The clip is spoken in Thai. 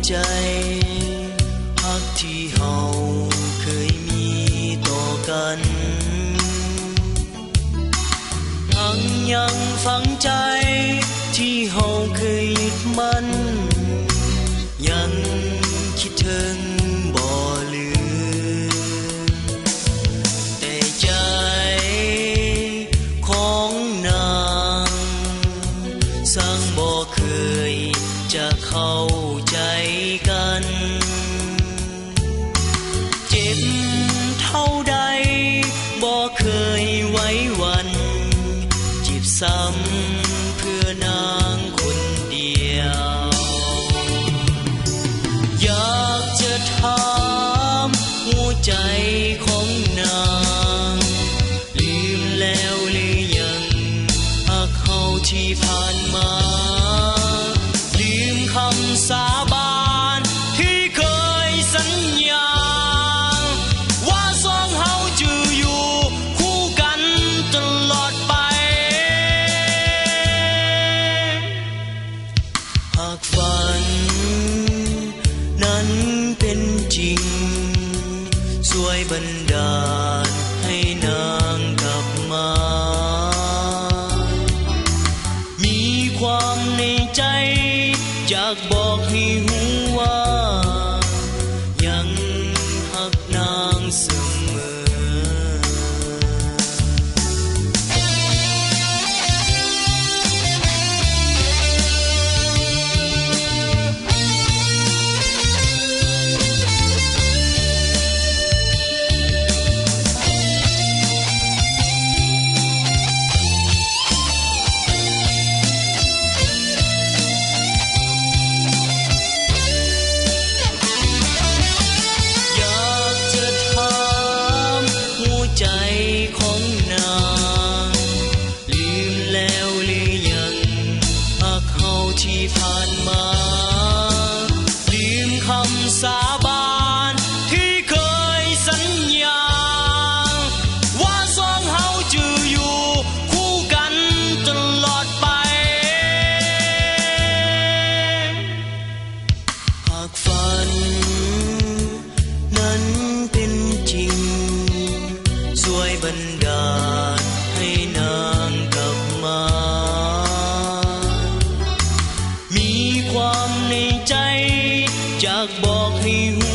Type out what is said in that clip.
ใจฮักที่เฮาเคยมีต่อกันทั้งยังฝังใจที่เฮาเคยยึดมั่นยังคิดถึงบ่ลืมแต่ใจของนางสั่งบ่เคยจะเข้าใจกันเจ็บเท่าใดบ่เคยไว้วันจีบซ้ำเพื่อนางคนเดียวอยากจะถามหัวใจของนางลืมแล้วหรือยังหักเขาที่ผ่านมาลืมคำสาบานที่เคยสัญญาว่าสองเฮาจะอยู่คู่กันตลอดไปหากฝันนั้นเป็นจริงช่วยบันดาลให้นางกลับมามีความในใจอยากบอกให้หูว่ายังหักนางเสมอใจของนางลืมแล้วหรือยังหักเขาที่ผ่านมาลืมคำสาบานที่เคยสัญญาว่าสองเฮาจะอยู่คู่กันตลอดไปหากฝันนั้นเป็นจริงช่วยบันดาลให้นางกลับมามีความในใจอยากบอกให้หู